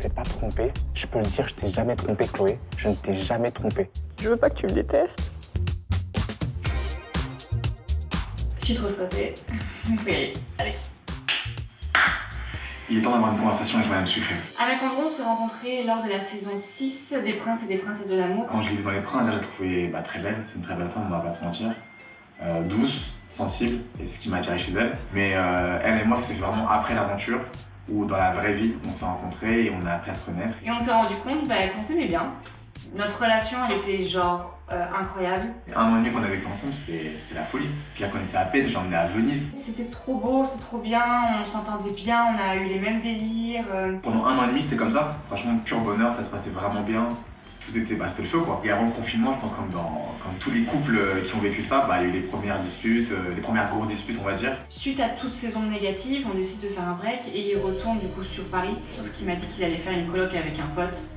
t'ai pas trompé. Je peux le dire, je t'ai jamais trompé, Chloé. Je ne t'ai jamais trompé. Je veux pas que tu me détestes. Je suis trop stressée. Oui, allez. Il est temps d'avoir une conversation avec Madame Sucré. Avec Andrew, on s'est rencontrés lors de la saison 6 des Princes et des Princesses de l'amour. Quand je l'ai vue dans Les Princes, je l'ai trouvée très belle. C'est une très belle femme, on va pas se mentir. Douce, sensible, et c'est ce qui m'a attiré chez elle. Mais elle et moi, c'est vraiment après l'aventure, où dans la vraie vie, on s'est rencontrés et on a appris à se connaître. Et on s'est rendu compte qu'on s'aimait bien. Notre relation, elle était genre incroyable. 1 an et demi qu'on a vécu ensemble, c'était la folie. Je la connaissais à peine, je l'emmenais à Venise. C'était trop beau, c'est trop bien, on s'entendait bien, on a eu les mêmes délires. Pendant 1 an et demi, c'était comme ça. Franchement, pur bonheur, ça se passait vraiment bien. Tout était, c'était le feu quoi. Et avant le confinement, je pense comme tous les couples qui ont vécu ça, il y a eu les premières disputes, les premières grosses disputes on va dire. Suite à toutes ces ondes négatives, on décide de faire un break et il retourne du coup sur Paris. Sauf qu'il m'a dit qu'il allait faire une coloc avec un pote.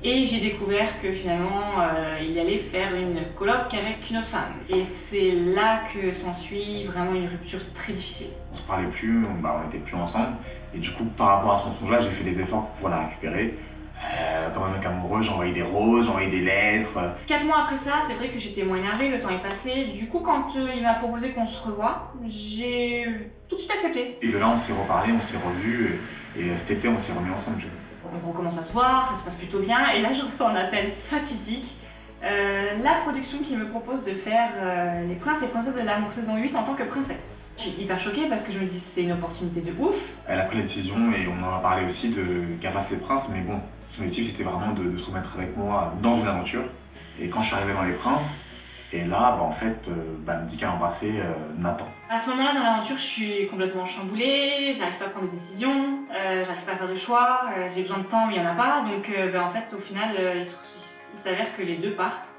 Et j'ai découvert que finalement, il allait faire une coloc avec une autre femme. Et c'est là que s'ensuit vraiment une rupture très difficile. On se parlait plus, on était plus ensemble. Et du coup, par rapport à ce mensonge-là, j'ai fait des efforts pour pouvoir la récupérer. Comme un mec amoureux, j'ai envoyé des roses, j'ai envoyé des lettres. 4 mois après ça, c'est vrai que j'étais moins énervée, le temps est passé. Du coup, quand il m'a proposé qu'on se revoie, j'ai tout de suite accepté. Et de là, on s'est reparlé, on s'est revus. Et cet été, on s'est remis ensemble. On recommence à se voir, ça se passe plutôt bien. Et là, je reçois un appel fatidique. La production qui me propose de faire les Princes et Princesses de l'amour saison 8 en tant que princesse. Je suis hyper choquée parce que je me dis c'est une opportunité de ouf. Elle a pris la décision et on en a parlé aussi qu'elle fasse les Princes, mais bon, son objectif c'était vraiment de se remettre avec moi dans une aventure. Et quand je suis arrivé dans les Princes, et là, en fait, elle me dit qu'elle a embrassé Nathan. À ce moment-là, dans l'aventure, je suis complètement chamboulée, j'arrive pas à prendre de décision, j'arrive pas à faire de choix, j'ai besoin de temps, mais il y en a pas. Donc, en fait, au final, il s'avère que les deux partent,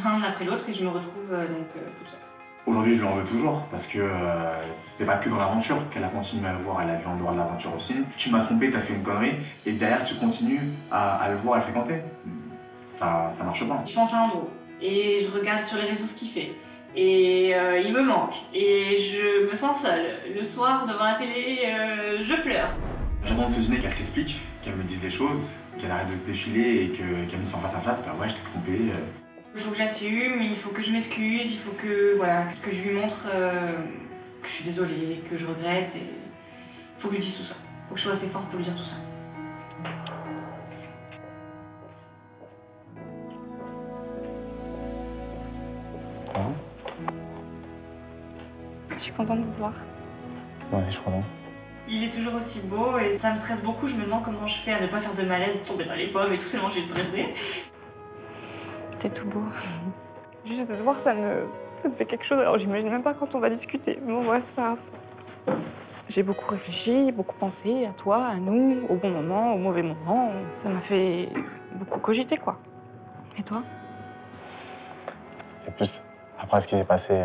l'un après l'autre, et je me retrouve toute seule. Aujourd'hui, je lui en veux toujours, parce que c'était pas que dans l'aventure qu'elle a continué à le voir, elle a vu en dehors de l'aventure aussi. Tu m'as trompé, t'as fait une connerie, et derrière, tu continues à le voir et le fréquenter. Ça marche pas. Je pense à Andrew, et je regarde sur les réseaux ce qu'il fait. Et il me manque, et je me sens seule. Le soir, devant la télé, je pleure. J'attends de ce dîner qu'elle s'explique, qu'elle me dise les choses, qu'elle arrête de se défiler et qu'elle me dise en face à face, ouais, je t'ai trompé. Il faut que j'assume, il faut que je m'excuse, il faut que, que je lui montre que je suis désolée, que je regrette, et il faut que je lui dise tout ça. Il faut que je sois assez forte pour lui dire tout ça. Je suis contente de te voir. Moi aussi, je suis content. Il est toujours aussi beau et ça me stresse beaucoup. Je me demande comment je fais à ne pas faire de malaise, tomber dans les pommes et tout, tellement je suis stressée. T'es tout beau. Juste de te voir, ça me fait quelque chose. Alors j'imagine même pas quand on va discuter. Bon, ouais, c'est pas grave. J'ai beaucoup réfléchi, beaucoup pensé à toi, à nous, au bon moment, au mauvais moment. Ça m'a fait beaucoup cogiter, quoi. Et toi? C'est plus après ce qui s'est passé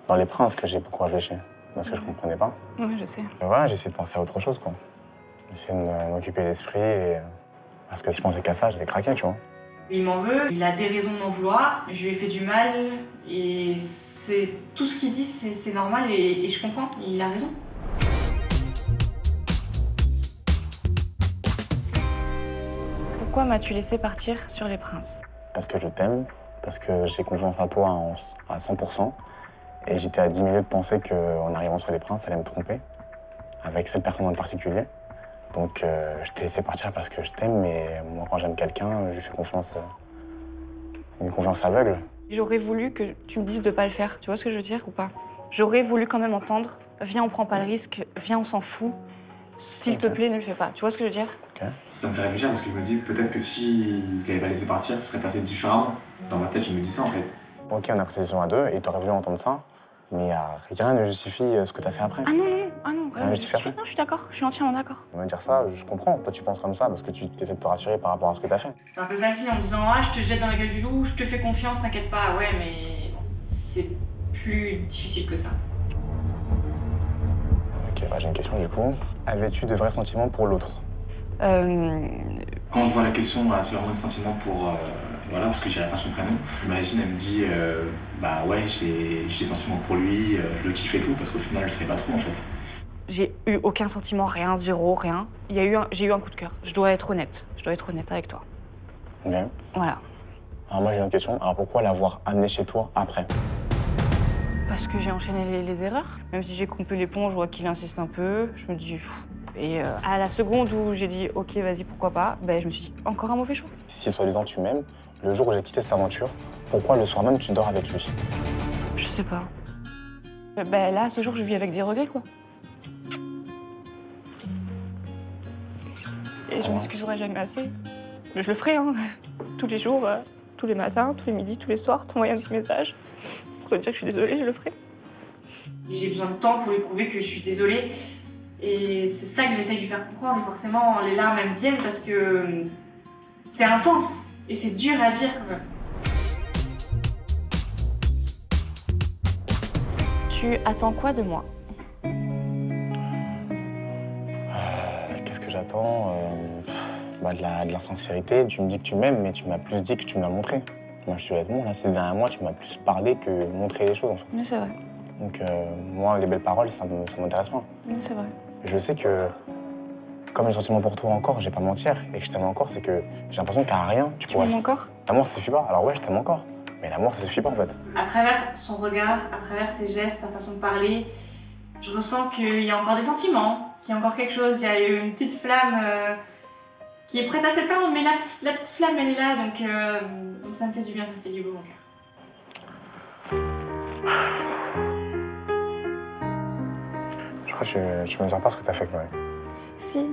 dans Les Princes que j'ai beaucoup réfléchi. Parce que je comprenais pas. Oui, je sais. Mais voilà, j'essaie de penser à autre chose, quoi. J'essaie de m'occuper l'esprit et... Parce que si je pensais qu'à ça, j'allais craquer, tu vois. Il m'en veut, il a des raisons de m'en vouloir. Je lui ai fait du mal et c'est tout ce qu'il dit, c'est normal et je comprends, il a raison. Pourquoi m'as-tu laissé partir sur Les Princes? Parce que je t'aime, parce que j'ai confiance en toi à 100%. Et j'étais à 10 minutes de penser qu'en arrivant sur Les Princes, ça allait me tromper, avec cette personne en particulier. Donc je t'ai laissé partir parce que je t'aime, mais moi quand j'aime quelqu'un, je lui fais confiance, une confiance aveugle. J'aurais voulu que tu me dises de pas le faire, tu vois ce que je veux dire ou pas? J'aurais voulu quand même entendre, viens on prend pas le risque, viens on s'en fout, s'il te plaît ne le fais pas, tu vois ce que je veux dire? Okay. Ça me fait réfléchir parce que je me dis peut-être que si je l'avais pas laissé partir, ce serait passé différemment. Dans ma tête, je me dis ça en fait. Ok, on a pris saison à 2 et t'aurais voulu entendre ça, mais rien ne justifie ce que t'as fait après. Ah non, rien ne ne justifie justifie. Non, je suis d'accord, je suis entièrement d'accord. Me dire ça, je comprends. Toi, tu penses comme ça parce que tu essaies de te rassurer par rapport à ce que t'as fait. C'est un peu facile en me disant ah je te jette dans la gueule du loup, je te fais confiance, t'inquiète pas, ouais mais c'est plus difficile que ça. Ok, j'ai une question du coup. Avais-tu de vrais sentiments pour l'autre? Quand je vois la question, tu as vraiment de sentiments pour... voilà, parce que je dirais pas son prénom. J'imagine, elle me dit, ouais, j'ai des sentiments pour lui, je le kiffe et tout, parce qu'au final, je sais pas trop en fait. J'ai eu aucun sentiment, rien, zéro, rien. J'ai eu un coup de cœur. Je dois être honnête. Je dois être honnête avec toi. Bien. Voilà. Alors moi j'ai une question. Alors pourquoi l'avoir amené chez toi après? Parce que j'ai enchaîné les erreurs. Même si j'ai coupé les ponts, je vois qu'il insiste un peu. Je me dis... Pff. Et à la seconde où j'ai dit « Ok, vas-y, pourquoi pas », ben, je me suis dit « Encore un mauvais choix ». Si soi-disant tu m'aimes, le jour où j'ai quitté cette aventure, pourquoi le soir même tu dors avec lui? Je sais pas. Ben là, ce jour, je vis avec des regrets, quoi. Et je m'excuserai jamais assez. Mais je le ferai, hein. Tous les jours, tous les matins, tous les midis, tous les soirs, t'envoyer un petit message. Pour te dire que je suis désolée, je le ferai. J'ai besoin de temps pour lui prouver que je suis désolée. Et c'est ça que j'essaye de lui faire comprendre. Forcément, les larmes, elles me viennent parce que c'est intense. Et c'est dur à dire, quand même. Tu attends quoi de moi? Qu'est-ce que j'attends? De la sincérité. Tu me dis que tu m'aimes, mais tu m'as plus dit que tu me l'as montré. Moi, je suis honnêtement, là, ces derniers mois, tu m'as plus parlé que montré les choses, en fait. Oui, c'est vrai. Donc, moi, les belles paroles, ça m'intéresse pas. Oui, c'est vrai. Je sais que, comme j'ai sentiment pour toi encore, je vais pas mentir, et que je t'aime encore, c'est que j'ai l'impression qu'à rien, tu pourras... Tu m'aimes encore? L'amour, ça suffit pas. Alors ouais, je t'aime encore. Mais l'amour, ça suffit pas, en fait. À travers son regard, à travers ses gestes, sa façon de parler, je ressens qu'il y a encore des sentiments, qu'il y a encore quelque chose. Il y a une petite flamme qui est prête à s'éteindre, mais la petite flamme, elle est là, donc ça me fait du bien, ça me fait du beau, mon cœur. Je crois que tu mesures pas ce que t'as fait, Chloé. Si.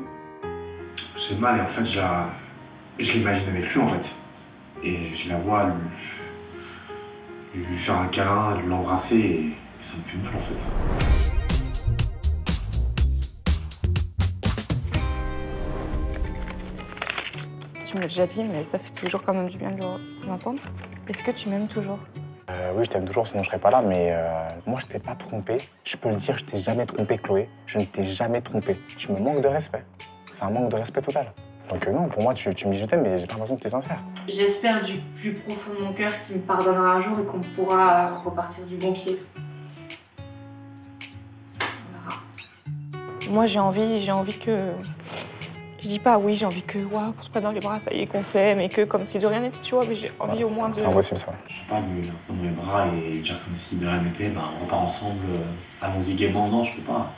J'ai mal et en fait, je l'imagine avec lui en fait. Et je la vois lui faire un câlin, l'embrasser et ça me fait mal en fait. Tu me l'as déjà dit, mais ça fait toujours quand même du bien de l'entendre. Est-ce que tu m'aimes toujours? Oui, je t'aime toujours, sinon je serais pas là, mais moi, je t'ai pas trompé. Je peux le dire, je t'ai jamais trompé, Chloé. Je ne t'ai jamais trompé. Tu me manques de respect. C'est un manque de respect total. Donc non, pour moi, tu me dis je t'aime, mais j'ai pas l'impression que t'es sincère. J'espère du plus profond de mon cœur qu'il me pardonnera un jour et qu'on pourra repartir du bon pied. On verra. Moi, j'ai envie que... Je dis pas oui, j'ai envie que, waouh, qu'on se prenne dans les bras, ça y est, qu'on s'aime, et que comme si de rien n'était, tu vois, mais j'ai envie au moins de... C'est impossible, ça. Je sais pas, lui prendre les bras et dire comme si de rien n'était, ben, on repart ensemble, allons-y gaiement. Non, je peux pas.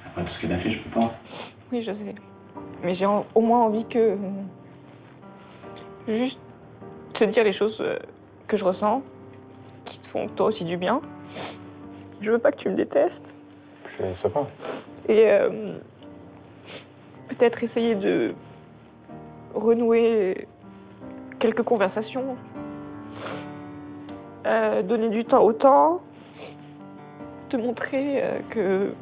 Après tout ce qu'elle a fait, je peux pas. Oui, je sais. Mais j'ai au moins envie que... Juste te dire les choses que je ressens, qui te font toi aussi du bien. Je veux pas que tu me détestes. Je ne sais pas. Et peut-être essayer de renouer quelques conversations. Donner du temps au temps. Te montrer que...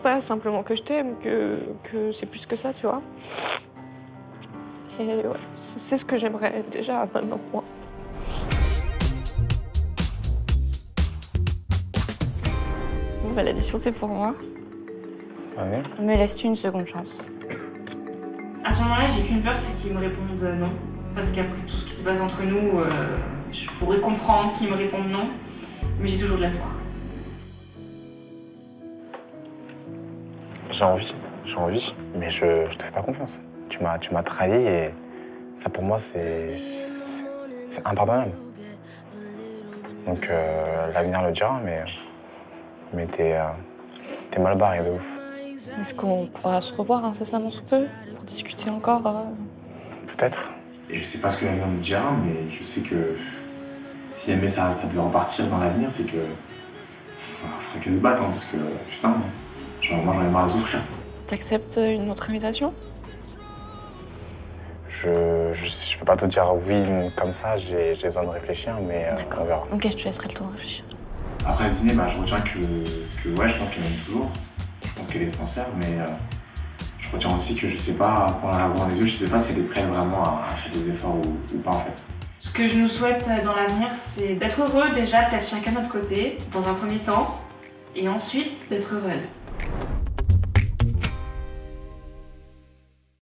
pas simplement que je t'aime, que c'est plus que ça, tu vois. Et ouais, c'est ce que j'aimerais déjà maintenant, moi. Bon, bah, l'addition, c'est pour moi. Ouais. Me laisses-tu une seconde chance? À ce moment-là, j'ai qu'une peur, c'est qu'il me réponde non. Parce qu'après tout ce qui s'est passé entre nous, je pourrais comprendre qu'il me réponde non. Mais j'ai toujours de l'espoir. J'ai envie, mais je te fais pas confiance. Tu m'as trahi et ça pour moi c'est impardonnable. Donc l'avenir le dira, mais t'es mal barré de ouf. Est-ce qu'on pourra se revoir incessamment sous peu pour discuter encore Peut-être. Et je sais pas ce que l'avenir me dira, mais je sais que si jamais ça devait repartir dans l'avenir, c'est que faudrait qu'elle se batte, hein, parce que putain, moi j'en ai marre de souffrir. T'acceptes une autre invitation? Je peux pas te dire oui comme ça, j'ai besoin de réfléchir, mais on verra. Ok, je te laisserai le temps de réfléchir. Après le dîner, je retiens que ouais, je pense qu'elle m'aime toujours. Je pense qu'elle est sincère, mais je retiens aussi que je sais pas, pour la voir dans les yeux, je sais pas si elle est prête vraiment à faire des efforts ou pas en fait. Ce que je nous souhaite dans l'avenir, c'est d'être heureux déjà, peut-être chacun de notre côté, dans un premier temps, et ensuite d'être heureux.